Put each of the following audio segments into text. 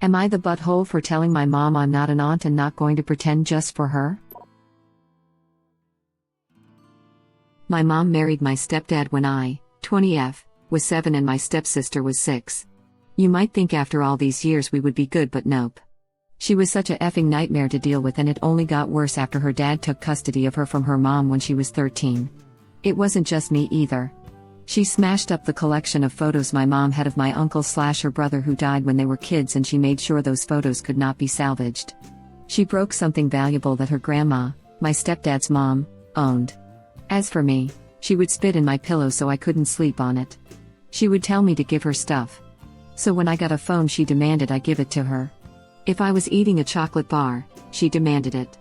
Am I the butthole for telling my mom I'm not an aunt and not going to pretend just for her? My mom married my stepdad when I, 20F, was 7 and my stepsister was 6. You might think after all these years we would be good, but nope. She was such a effing nightmare to deal with, and it only got worse after her dad took custody of her from her mom when she was 13. It wasn't just me either. She smashed up the collection of photos my mom had of my uncle/her brother who died when they were kids, and she made sure those photos could not be salvaged. She broke something valuable that her grandma, my stepdad's mom, owned. As for me, she would spit in my pillow so I couldn't sleep on it. She would tell me to give her stuff. So when I got a phone, she demanded I give it to her. If I was eating a chocolate bar, she demanded it.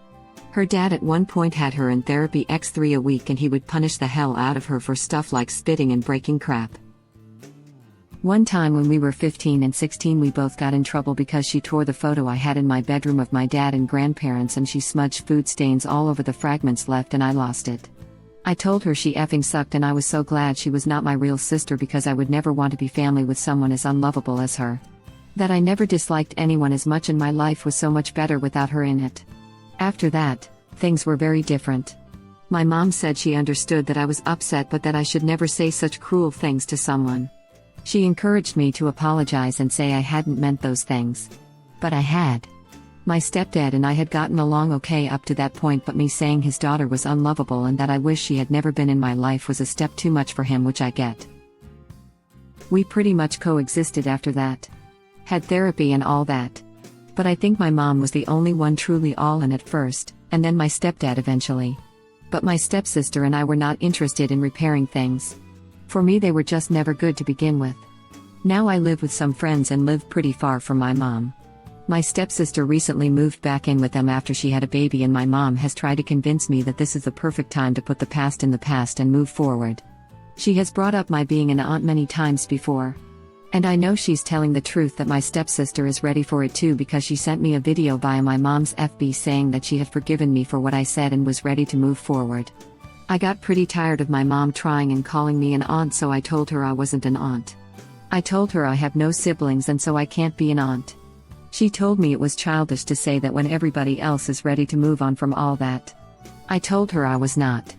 Her dad at one point had her in therapy x3 a week, and he would punish the hell out of her for stuff like spitting and breaking crap. One time when we were 15 and 16, we both got in trouble because she tore the photo I had in my bedroom of my dad and grandparents, and she smudged food stains all over the fragments left, and I lost it. I told her she effing sucked, and I was so glad she was not my real sister, because I would never want to be family with someone as unlovable as her. That I never disliked anyone as much, and my life was so much better without her in it. After that, things were very different. My mom said she understood that I was upset, but that I should never say such cruel things to someone. She encouraged me to apologize and say I hadn't meant those things. But I had. My stepdad and I had gotten along okay up to that point, but me saying his daughter was unlovable and that I wish she had never been in my life was a step too much for him, which I get. We pretty much coexisted after that. Had therapy and all that. But I think my mom was the only one truly all in at first, and then my stepdad eventually. But my stepsister and I were not interested in repairing things. For me, they were just never good to begin with. Now I live with some friends and live pretty far from my mom. My stepsister recently moved back in with them after she had a baby, and my mom has tried to convince me that this is the perfect time to put the past in the past and move forward. She has brought up my being an aunt many times before. And I know she's telling the truth, that my stepsister is ready for it too, because she sent me a video via my mom's FB saying that she had forgiven me for what I said and was ready to move forward. I got pretty tired of my mom trying and calling me an aunt, so I told her I wasn't an aunt. I told her I have no siblings and so I can't be an aunt. She told me it was childish to say that when everybody else is ready to move on from all that. I told her I was not.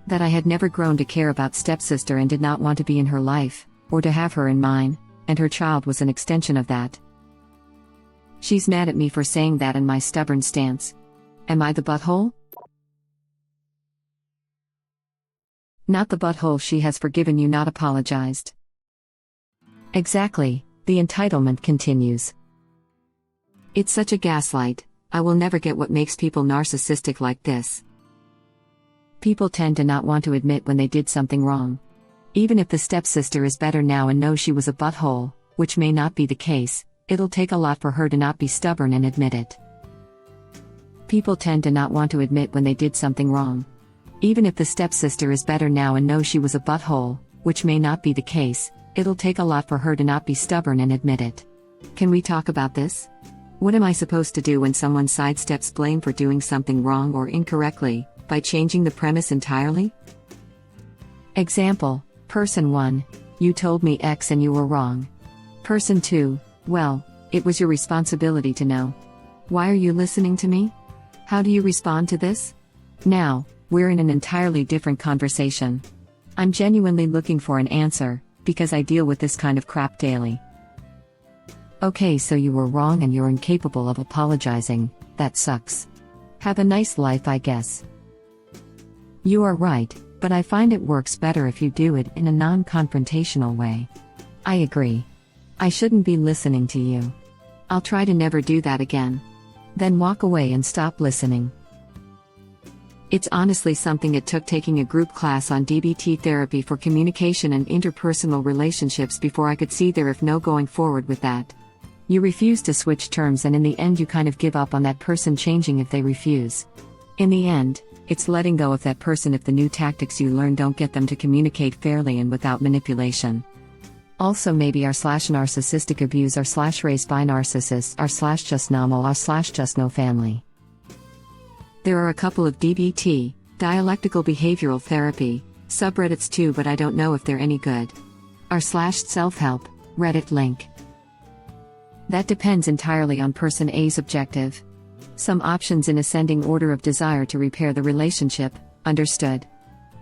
That I had never grown to care about stepsister and did not want to be in her life, or to have her in mine, and her child was an extension of that. She's mad at me for saying that and my stubborn stance. Am I the butthole? Not the butthole. She has forgiven you, not apologized. Exactly, the entitlement continues. It's such a gaslight. I will never get what makes people narcissistic like this. People tend to not want to admit when they did something wrong. Even if the stepsister is better now and knows she was a butthole, which may not be the case, it'll take a lot for her to not be stubborn and admit it. People tend to not want to admit when they did something wrong. Even if the stepsister is better now and knows she was a butthole, which may not be the case, it'll take a lot for her to not be stubborn and admit it. Can we talk about this? What am I supposed to do when someone sidesteps blame for doing something wrong or incorrectly, by changing the premise entirely? Example, Person 1, you told me X and you were wrong. Person 2, well, it was your responsibility to know. Why are you listening to me? How do you respond to this? Now, we're in an entirely different conversation. I'm genuinely looking for an answer, because I deal with this kind of crap daily. Okay, so you were wrong and you're incapable of apologizing. That sucks. Have a nice life, I guess. You are right, but I find it works better if you do it in a non-confrontational way. I agree. I shouldn't be listening to you. I'll try to never do that again. Then walk away and stop listening. It's honestly something it took taking a group class on DBT therapy for communication and interpersonal relationships before I could see there is no going forward with that. You refuse to switch terms, and in the end you kind of give up on that person changing if they refuse. In the end, it's letting go of that person if the new tactics you learn don't get them to communicate fairly and without manipulation. Also maybe r/narcissistic abuse r/raised by narcissists r/just normal r/just no family. There are a couple of DBT, dialectical behavioral therapy, subreddits too, but I don't know if they're any good. r/self-help, Reddit link. That depends entirely on person A's objective. Some options in ascending order of desire to repair the relationship, understood.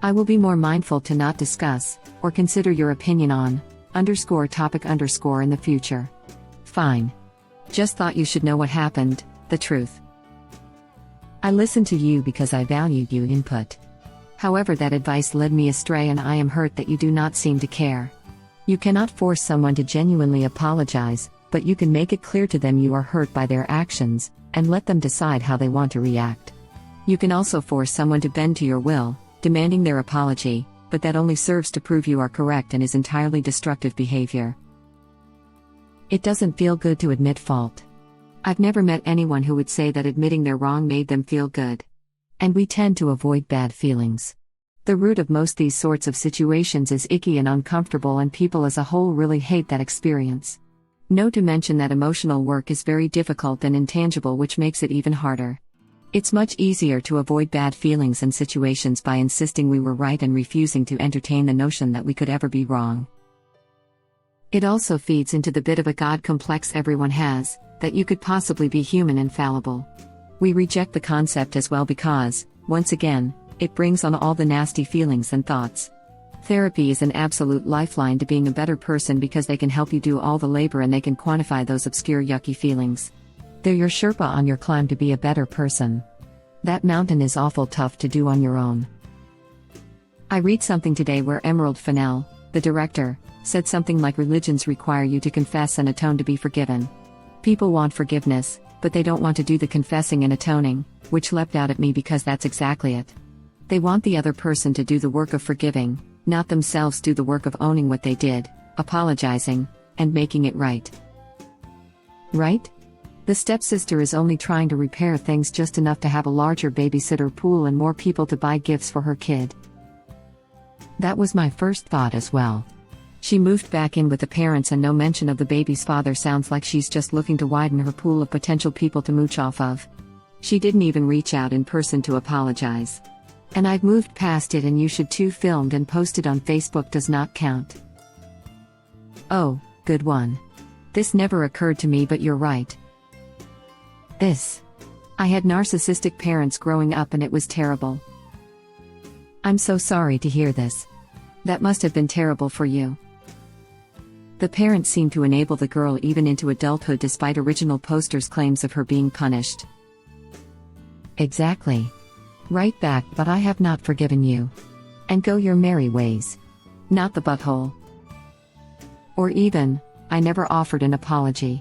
I will be more mindful to not discuss, or consider your opinion on, _topic_ in the future. Fine. Just thought you should know what happened, the truth. I listened to you because I valued your input. However, that advice led me astray and I am hurt that you do not seem to care. You cannot force someone to genuinely apologize, but you can make it clear to them you are hurt by their actions, and let them decide how they want to react. You can also force someone to bend to your will, demanding their apology, but that only serves to prove you are correct and is entirely destructive behavior. It doesn't feel good to admit fault. I've never met anyone who would say that admitting they're wrong made them feel good. And we tend to avoid bad feelings. The root of most these sorts of situations is icky and uncomfortable, and people as a whole really hate that experience. No to mention that emotional work is very difficult and intangible, which makes it even harder. It's much easier to avoid bad feelings and situations by insisting we were right and refusing to entertain the notion that we could ever be wrong. It also feeds into the bit of a God complex everyone has, that you could possibly be human and fallible. We reject the concept as well because, once again, it brings on all the nasty feelings and thoughts. Therapy is an absolute lifeline to being a better person because they can help you do all the labor and they can quantify those obscure yucky feelings. They're your Sherpa on your climb to be a better person. That mountain is awful tough to do on your own. I read something today where Emerald Fennell, the director, said something like religions require you to confess and atone to be forgiven. People want forgiveness, but they don't want to do the confessing and atoning, which leapt out at me because that's exactly it. They want the other person to do the work of forgiving, not themselves do the work of owning what they did, apologizing, and making it right. Right? The stepsister is only trying to repair things just enough to have a larger babysitter pool and more people to buy gifts for her kid. That was my first thought as well. She moved back in with the parents and no mention of the baby's father sounds like she's just looking to widen her pool of potential people to mooch off of. She didn't even reach out in person to apologize. And I've moved past it, and you should too. Filmed and posted on Facebook does not count. Oh, good one. This never occurred to me, but you're right. I had narcissistic parents growing up and it was terrible. I'm so sorry to hear this. That must have been terrible for you. The parents seemed to enable the girl even into adulthood despite original posters' claims of her being punished. Exactly. Right back, but I have not forgiven you. And go your merry ways. Not the butthole. Or even, I never offered an apology.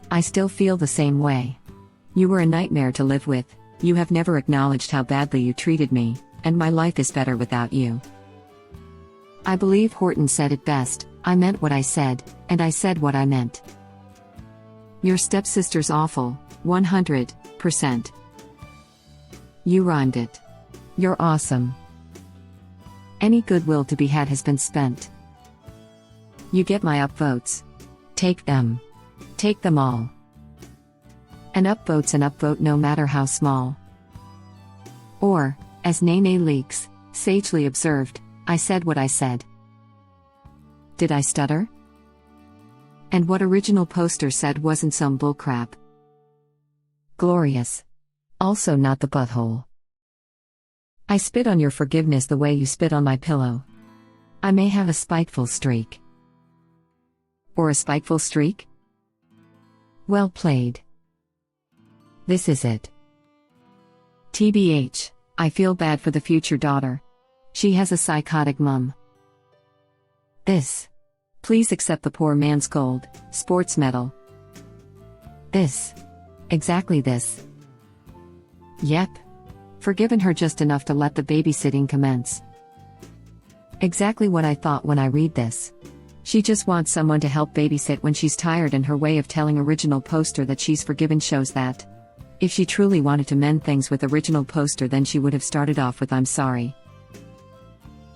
I still feel the same way. You were a nightmare to live with, you have never acknowledged how badly you treated me, and my life is better without you. I believe Horton said it best, I meant what I said, and I said what I meant. Your stepsister's awful, 100%. You rhymed it. You're awesome. Any goodwill to be had has been spent. You get my upvotes. Take them. Take them all. An upvote's an upvote no matter how small. Or, as Nene Leaks sagely observed, I said what I said. Did I stutter? And what original poster said wasn't some bullcrap. Glorious. Also not the butthole. I spit on your forgiveness the way you spit on my pillow. I may have a spiteful streak. Or a spiteful streak? Well played. This is it. TBH, I feel bad for the future daughter. She has a psychotic mum. Please accept the poor man's gold, sports medal. Exactly this. Yep. Forgiven her just enough to let the babysitting commence. Exactly what I thought when I read this. She just wants someone to help babysit when she's tired, and her way of telling original poster that she's forgiven shows that. If she truly wanted to mend things with original poster, then she would have started off with I'm sorry.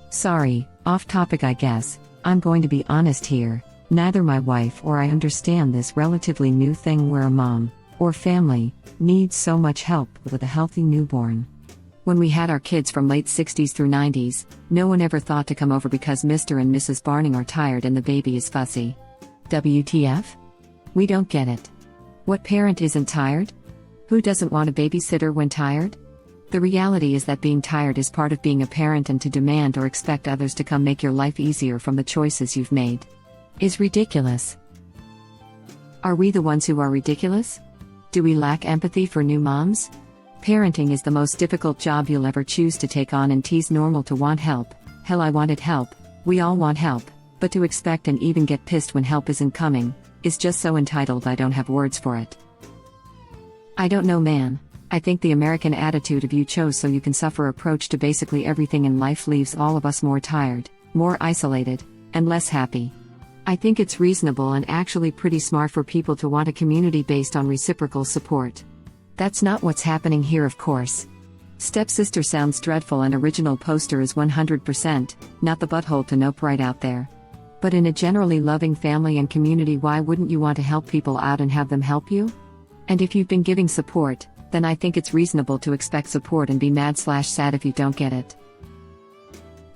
Sorry, off topic I guess. I'm going to be honest here, neither my wife or I understand this relatively new thing where a mom, or family, needs so much help with a healthy newborn. When we had our kids from late 60s through 90s, no one ever thought to come over because Mr. and Mrs. Barning are tired and the baby is fussy. WTF? We don't get it. What parent isn't tired? Who doesn't want a babysitter when tired? The reality is that being tired is part of being a parent, and to demand or expect others to come make your life easier from the choices you've made is ridiculous. Are we the ones who are ridiculous? Do we lack empathy for new moms? Parenting is the most difficult job you'll ever choose to take on, and 'tis normal to want help. Hell, I wanted help. We all want help, but to expect and even get pissed when help isn't coming is just so entitled. I don't have words for it. I don't know, man. I think the American attitude of "you chose so you can suffer" approach to basically everything in life leaves all of us more tired, more isolated, and less happy. I think it's reasonable and actually pretty smart for people to want a community based on reciprocal support. That's not what's happening here, of course. Stepsister sounds dreadful, and original poster is 100% not the butthole to nope right out there. But in a generally loving family and community, why wouldn't you want to help people out and have them help you? And if you've been giving support, then I think it's reasonable to expect support and be mad/sad if you don't get it.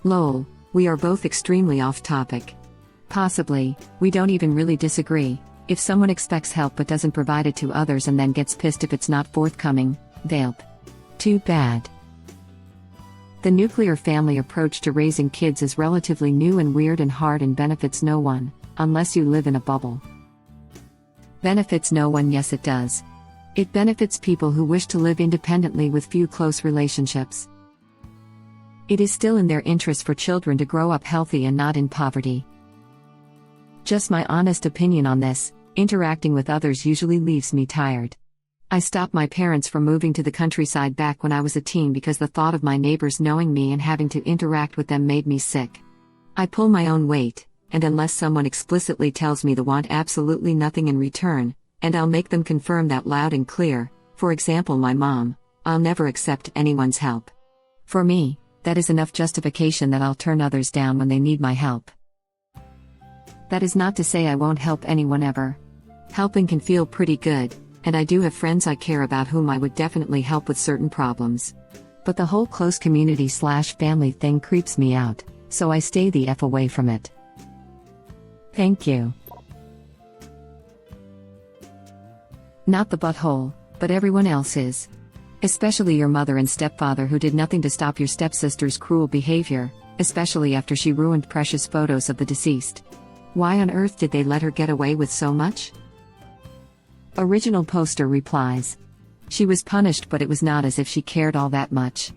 Lol, we are both extremely off topic. Possibly, we don't even really disagree. If someone expects help but doesn't provide it to others and then gets pissed if it's not forthcoming, they'll. Too bad. The nuclear family approach to raising kids is relatively new and weird and hard, and benefits no one, unless you live in a bubble. Benefits no one? Yes, it does. It benefits people who wish to live independently with few close relationships. It is still in their interest for children to grow up healthy and not in poverty. Just my honest opinion on this: interacting with others usually leaves me tired. I stopped my parents from moving to the countryside back when I was a teen because the thought of my neighbors knowing me and having to interact with them made me sick. I pull my own weight, and unless someone explicitly tells me they want absolutely nothing in return, and I'll make them confirm that loud and clear, for example my mom, I'll never accept anyone's help. For me, that is enough justification that I'll turn others down when they need my help. That is not to say I won't help anyone ever. Helping can feel pretty good, and I do have friends I care about whom I would definitely help with certain problems. But the whole close community/family thing creeps me out, so I stay the F away from it. Thank you. Not the butthole, but everyone else is. Especially your mother and stepfather, who did nothing to stop your stepsister's cruel behavior, especially after she ruined precious photos of the deceased. Why on earth did they let her get away with so much? Original poster replies. She was punished, but it was not as if she cared all that much.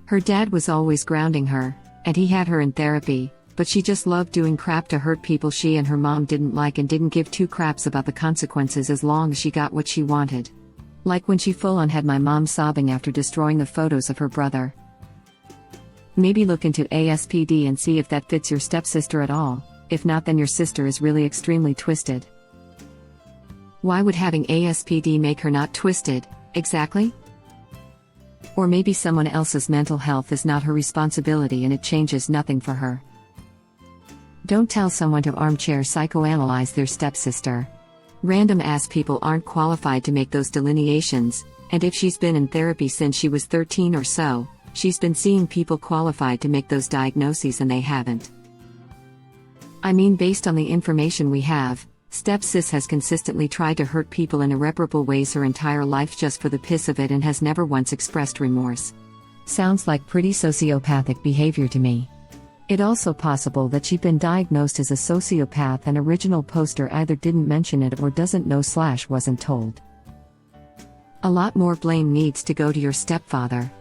Her dad was always grounding her, and he had her in therapy, but she just loved doing crap to hurt people she and her mom didn't like and didn't give two craps about the consequences as long as she got what she wanted. Like when she full on had my mom sobbing after destroying the photos of her brother. Maybe look into ASPD and see if that fits your stepsister at all. If not, then your sister is really extremely twisted. Why would having ASPD make her not twisted, exactly? Or maybe someone else's mental health is not her responsibility and it changes nothing for her. Don't tell someone to armchair psychoanalyze their stepsister. Random ass people aren't qualified to make those delineations, and if she's been in therapy since she was 13 or so, she's been seeing people qualified to make those diagnoses and they haven't. I mean, based on the information we have, stepsis has consistently tried to hurt people in irreparable ways her entire life just for the piss of it and has never once expressed remorse. Sounds like pretty sociopathic behavior to me. It's also possible that she'd been diagnosed as a sociopath and original poster either didn't mention it or doesn't know/wasn't told. A lot more blame needs to go to your stepfather.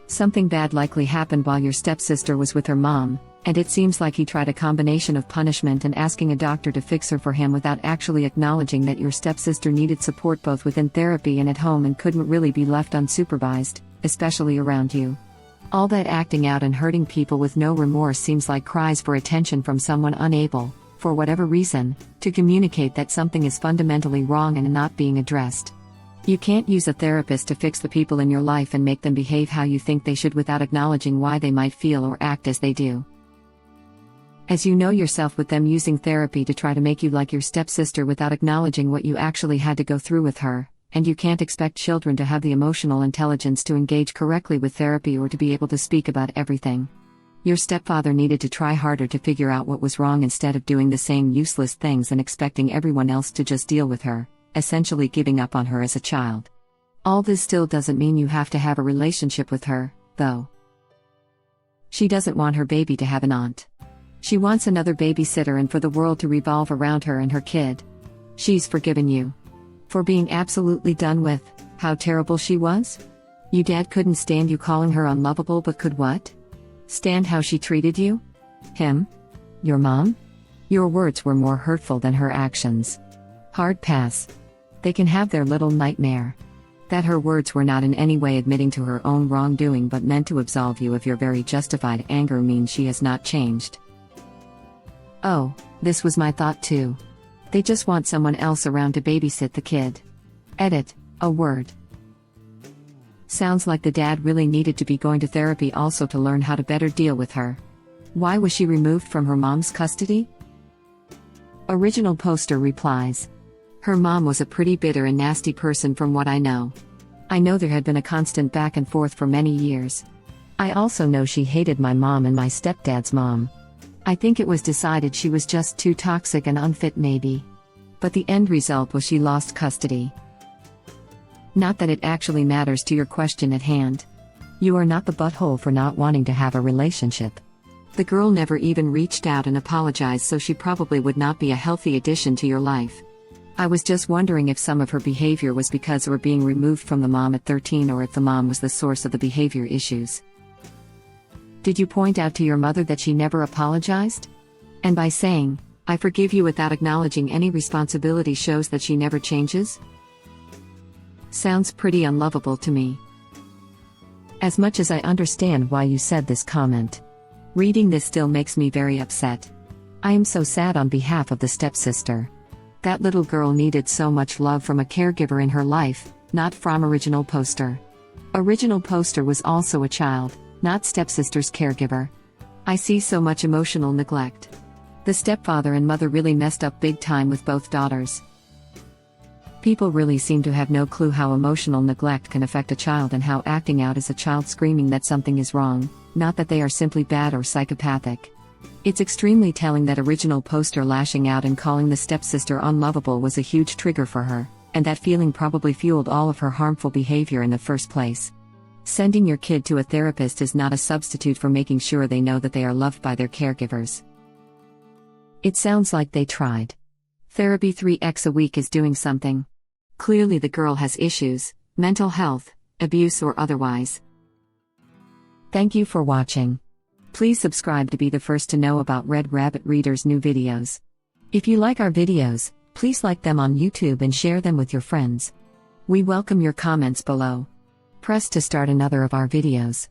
Something bad likely happened while your stepsister was with her mom, and it seems like he tried a combination of punishment and asking a doctor to fix her for him without actually acknowledging that your stepsister needed support both within therapy and at home and couldn't really be left unsupervised, especially around you. All that acting out and hurting people with no remorse seems like cries for attention from someone unable, for whatever reason, to communicate that something is fundamentally wrong and not being addressed. You can't use a therapist to fix the people in your life and make them behave how you think they should without acknowledging why they might feel or act as they do. As you know yourself, with them using therapy to try to make you like your stepsister without acknowledging what you actually had to go through with her, and you can't expect children to have the emotional intelligence to engage correctly with therapy or to be able to speak about everything. Your stepfather needed to try harder to figure out what was wrong instead of doing the same useless things and expecting everyone else to just deal with her, essentially giving up on her as a child. All this still doesn't mean you have to have a relationship with her, though. She doesn't want her baby to have an aunt. She wants another babysitter and for the world to revolve around her and her kid. She's forgiven you. For being absolutely done with how terrible she was? Your dad couldn't stand you calling her unlovable, but could what? Stand how she treated you? Him? Your mom? Your words were more hurtful than her actions. Hard pass. They can have their little nightmare. That her words were not in any way admitting to her own wrongdoing but meant to absolve you of your very justified anger means she has not changed. Oh, this was my thought too. They just want someone else around to babysit the kid. Edit, a word. Sounds like the dad really needed to be going to therapy also to learn how to better deal with her. Why was she removed from her mom's custody? Original poster replies. Her mom was a pretty bitter and nasty person from what I know. I know there had been a constant back and forth for many years. I also know she hated my mom and my stepdad's mom. I think it was decided she was just too toxic and unfit maybe. But the end result was she lost custody. Not that it actually matters to your question at hand. You are not the butthole for not wanting to have a relationship. The girl never even reached out and apologized, so she probably would not be a healthy addition to your life. I was just wondering if some of her behavior was because of her being removed from the mom at 13 or if the mom was the source of the behavior issues. Did you point out to your mother that she never apologized? And by saying, "I forgive you" without acknowledging any responsibility shows that she never changes? Sounds pretty unlovable to me. As much as I understand why you said this comment, reading this still makes me very upset. I am so sad on behalf of the stepsister. That little girl needed so much love from a caregiver in her life, not from Original Poster. Original Poster was also a child, not stepsister's caregiver. I see so much emotional neglect. The stepfather and mother really messed up big time with both daughters. People really seem to have no clue how emotional neglect can affect a child and how acting out as a child screaming that something is wrong, not that they are simply bad or psychopathic. It's extremely telling that Original Poster lashing out and calling the stepsister unlovable was a huge trigger for her, and that feeling probably fueled all of her harmful behavior in the first place. Sending your kid to a therapist is not a substitute for making sure they know that they are loved by their caregivers. It sounds like they tried. Therapy 3x a week is doing something. Clearly the girl has issues, mental health, abuse or otherwise. Thank you for watching. Please subscribe to be the first to know about Red Rabbit Reader's new videos. If you like our videos, please like them on YouTube and share them with your friends. We welcome your comments below. Press to start another of our videos.